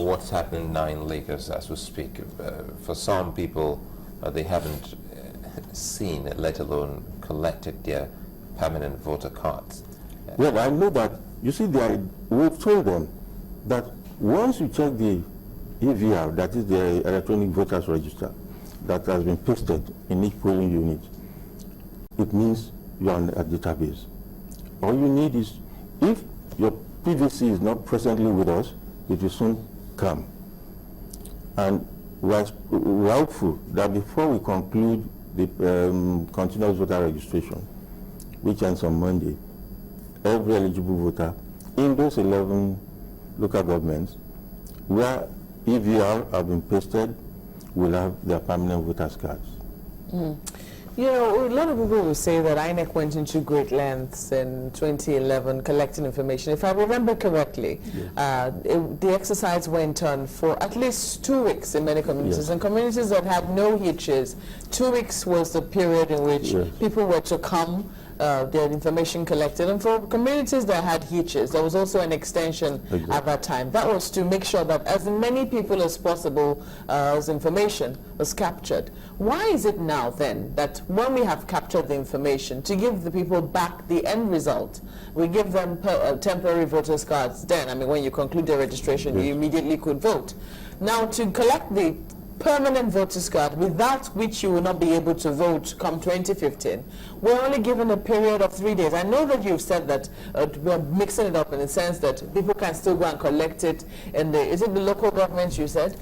what's happening now in Lagos as we speak. For some people, they haven't seen, let alone collected their permanent voter cards. Well, I know that, you see, we've told them that once you check the EVR, that is the electronic voters register, that has been pasted in each polling unit, it means you are on a database. All you need is, if your PVC is not presently with us, it will soon come. And we're hopeful that before we conclude the continuous voter registration, which ends on Monday, every eligible voter in those 11 local governments where EVR have been pasted will have their permanent voters cards. You know, a lot of people will say that INEC went into great lengths in 2011 collecting information. If I remember correctly, yes. The exercise went on for at least 2 weeks in many communities. Yes. And communities that had no hitches, 2 weeks was the period in which yes. people were to come, their information collected. And for communities that had hitches, there was also an extension exactly. at that time. That was to make sure that as many people as possible as information was captured. Why is it now then that when we have captured the information, to give the people back the end result, we give them temporary voters cards then? I mean, when you conclude their registration, yes. you immediately could vote. Now, to collect the permanent voters card, without which you will not be able to vote come 2015, we're only given a period of 3 days. I know that you've said that we're mixing it up in the sense that people can still go and collect it in the, is it the local government you said?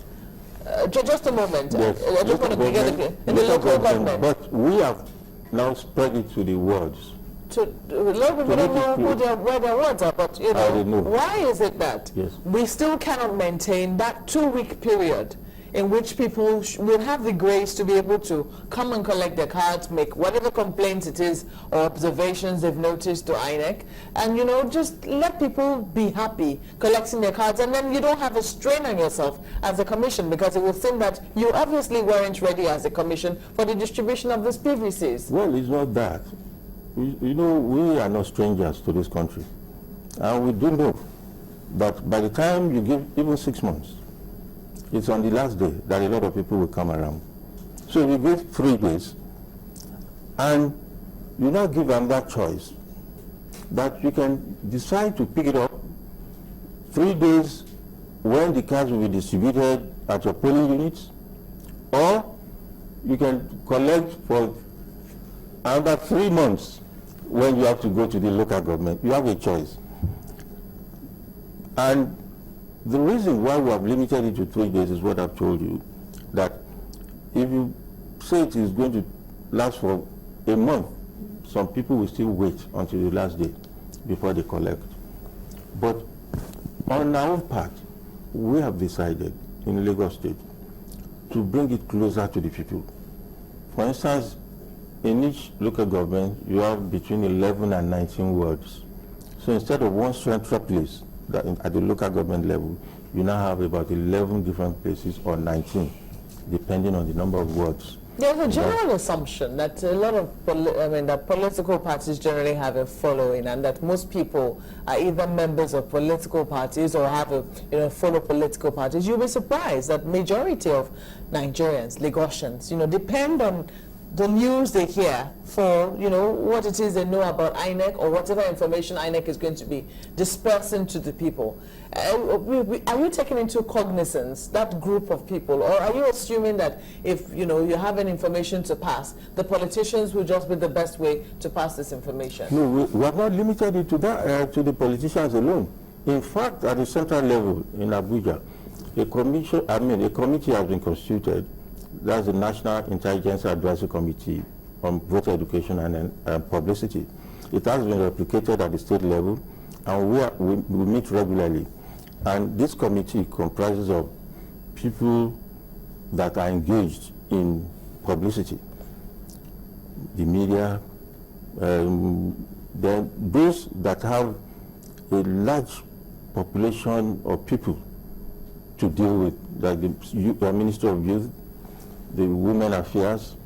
Just a moment. Yes. I just want to get it in the local government. But we have now spread it to the wards. A lot of people don't know where their wards are, but you know, why is it that yes. we still cannot maintain that 2-week period in which people will have the grace to be able to come and collect their cards, make whatever complaints it is or observations they've noticed to INEC, and you know, just let people be happy collecting their cards, and then you don't have a strain on yourself as a commission, because it will seem that you obviously weren't ready as a commission for the distribution of these PVCs. Well, it's not that. You know, we are not strangers to this country, and we do know that by the time you give even 6 months, it's on the last day that a lot of people will come around. So we give 3 days, and you now give them that choice that you can decide to pick it up 3 days when the cards will be distributed at your polling units, or you can collect for another 3 months when you have to go to the local government. You have a choice. And the reason why we have limited it to 3 days is what I've told you, that if you say it is going to last for a month, some people will still wait until the last day before they collect. But on our own part, we have decided in Lagos State to bring it closer to the people. For instance, in each local government, you have between 11 and 19 wards. So instead of one central place, that at the local government level, you now have about 11 different places, or 19, depending on the number of wards. There's a general assumption that a lot of that political parties generally have a following, and that most people are either members of political parties or have follow political parties. You'll be surprised that majority of Nigerians, Lagosians, depend on the news they hear for, what it is they know about INEC, or whatever information INEC is going to be dispersing to the people. Are you taking into cognizance that group of people, or are you assuming that if, you have an information to pass, the politicians will just be the best way to pass this information? No, we have not limited it to that, to the politicians alone. In fact, at the central level in Abuja, a committee has been constituted. That's the National Intelligence Advisory Committee on Voter Education and Publicity. It has been replicated at the state level, and we meet regularly. And this committee comprises of people that are engaged in publicity, the media, then those that have a large population of people to deal with, like the Minister of Youth, the Women Affairs,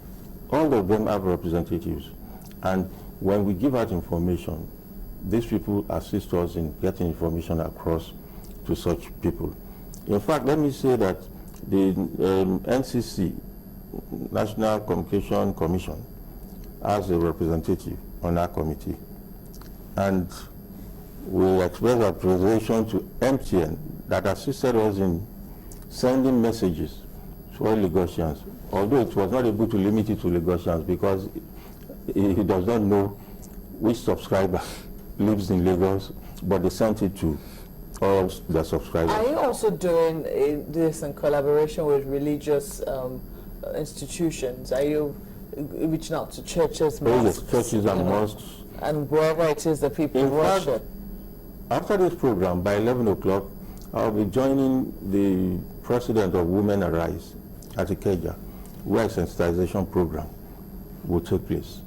all of them have representatives. And when we give out information, these people assist us in getting information across to such people. In fact, let me say that the NCC, National Communication Commission, has a representative on our committee. And we express our appreciation to MTN that assisted us in sending messages to all Lagosians, although it was not able to limit it to Lagosians because he does not know which subscriber lives in Lagos, but they sent it to all the subscribers. Are you also doing this in collaboration with religious institutions? Are you reaching out to churches, mosques? Yes, churches and mosques. And wherever it is that people worship? After this program, by 11 o'clock, I'll be joining the president of Women Arise at Ikeja, where a sensitization program will take place.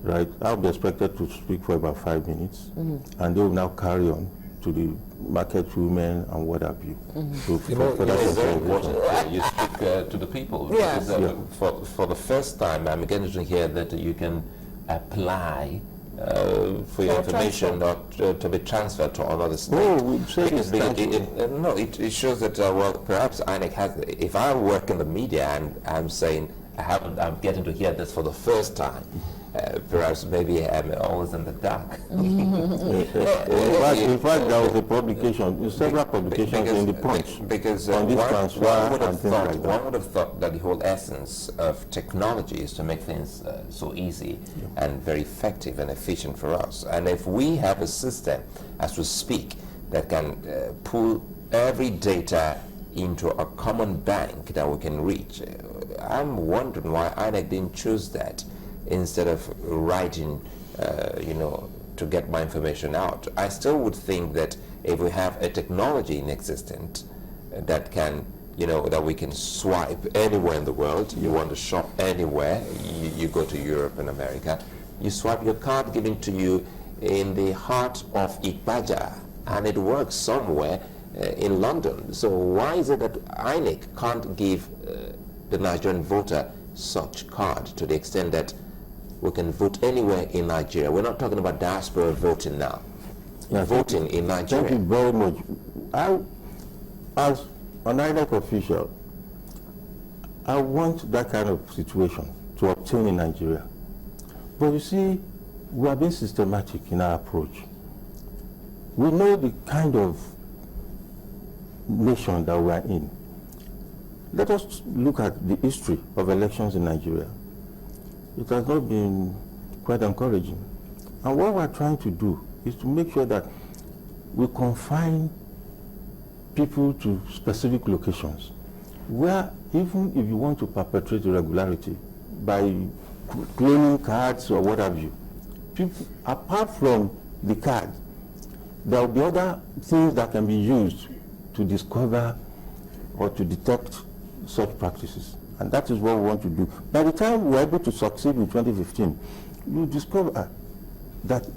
Right? I'll be expected to speak for about 5 minutes, and they will now carry on to the market women and what have you. So it's very important you speak to the people. Yeah. Because, for the first time, I'm beginning to hear that you can apply for your information not to be transferred to another state. Oh, we say because it shows that well, perhaps INEC has. If I work in the media and I'm saying I'm getting to hear this for the first time, perhaps maybe I'm always in the dark. In fact, there was a publication, several publications in the Punch because on this transfer and things like that. One would have thought that the whole essence of technology is to make things so easy and very effective and efficient for us. And if we have a system, as we speak, that can pull every data into a common bank that we can reach, I'm wondering why INEC didn't choose that instead of writing, to get my information out. I still would think that if we have a technology in existence that can, that we can swipe anywhere in the world, you want to shop anywhere, you go to Europe and America, you swipe your card given to you in the heart of Ipaja, and it works somewhere in London. So why is it that INEC can't give the Nigerian voter such card to the extent that we can vote anywhere in Nigeria? We're not talking about diaspora voting now. Voting in Nigeria. Thank you very much. As an INEC official, I want that kind of situation to obtain in Nigeria. But you see, we are being systematic in our approach. We know the kind of nation that we are in. Let us look at the history of elections in Nigeria. It has not been quite encouraging. And what we're trying to do is to make sure that we confine people to specific locations where even if you want to perpetrate irregularity by cloning cards or what have you, people, apart from the card, there will be other things that can be used to discover or to detect such practices. And that is what we want to do. By the time we're able to succeed in 2015, you discover that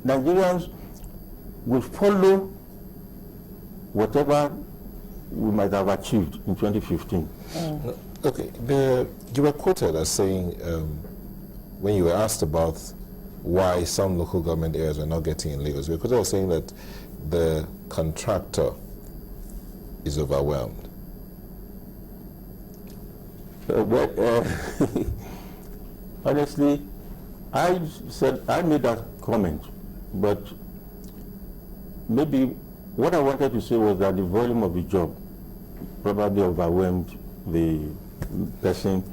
Nigerians will follow whatever we might have achieved in 2015. Okay, you were quoted as saying, when you were asked about why some local government areas are not getting in Lagos, you were quoted as saying that the contractor is overwhelmed. Honestly, I made that comment, but maybe what I wanted to say was that the volume of the job probably overwhelmed the person,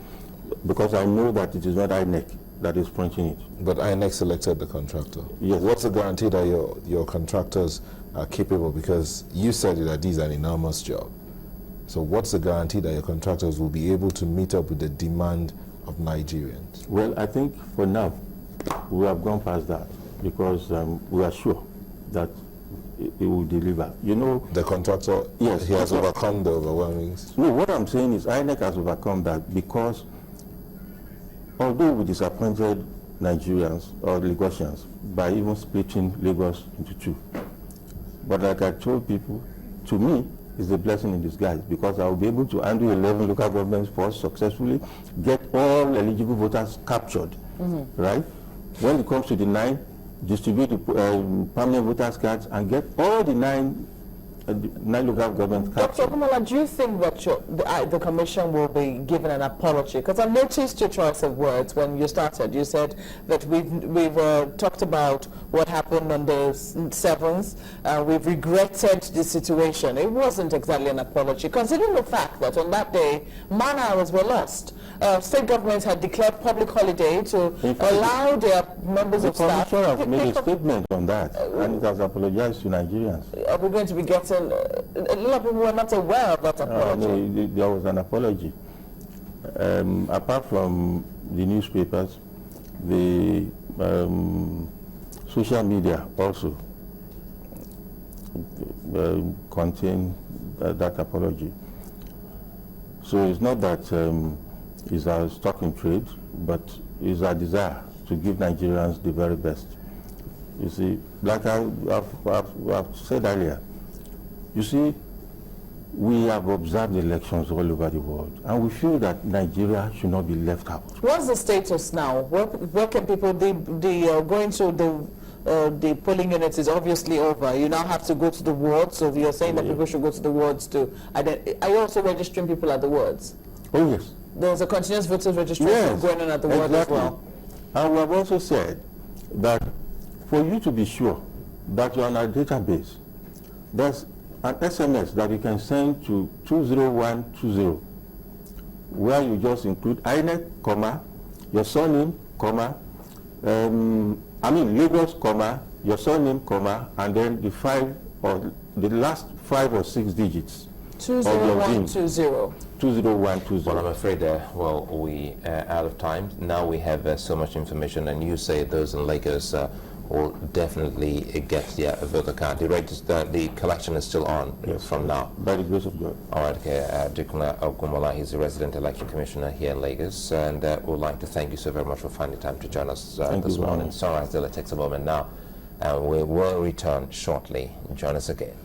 because I know that it is not INEC that is punching it. But INEC selected the contractor. Yes. What's the guarantee that your contractors are capable? Because you said that these are an enormous job. So what's the guarantee that your contractors will be able to meet up with the demand of Nigerians? Well, I think for now, we have gone past that, because we are sure that it will deliver. The contractor, yes, he has overcome the overwhelmings. No, what I'm saying is INEC has overcome that, because although we disappointed Nigerians or Lagosians by even splitting Lagos into two, but like I told people, to me, it's a blessing in disguise, because I will be able to handle 11 local governments first successfully, get all eligible voters captured, right? When it comes to the 9, distribute the permanent voters cards and get all the 9 9 local governments Dr. captured. Ogunmola, do you think that the Commission will be given an apology? Because I noticed your choice of words when you started. You said that we've talked about what happened on the 7th. We've regretted the situation. It wasn't exactly an apology, considering the fact that on that day, man-hours were lost. State governments had declared public holiday to allow their members The of staff... Commission has made a statement on that, and it has apologized to Nigerians. Are we going to be getting... a lot of people were not aware of that apology. No, there was an apology. Apart from the newspapers, the social media also contain that apology. So it's not that it's our stock in trade, but it's our desire to give Nigerians the very best. You see, like I've said earlier, you see, we have observed elections all over the world, and we feel that Nigeria should not be left out. What's the status now? Where can people, going to the polling units is obviously over. You now have to go to the wards, so you're saying that people should go to the wards to are you also registering people at the wards? Oh yes. There's a continuous voters registration going on at the ward as well. And we have also said that for you to be sure that you're on our database, there's an SMS that you can send to 20120, where you just include INEC, comma, your surname, comma, Lagos, comma, your surname, comma, and then the last 5 or 6 digits. 20120. 20120. Well, I'm afraid, we are out of time. Now we have so much information, and you say those in Lagos will definitely get their voter card. The collection is still on from now. By the grace of God. All right, okay. Dikuna Ogunmola, he's the resident election commissioner here in Lagos, and we'd like to thank you so very much for finding time to join us this morning. Sunrise Daily takes a moment now, and we will return shortly. Join us again.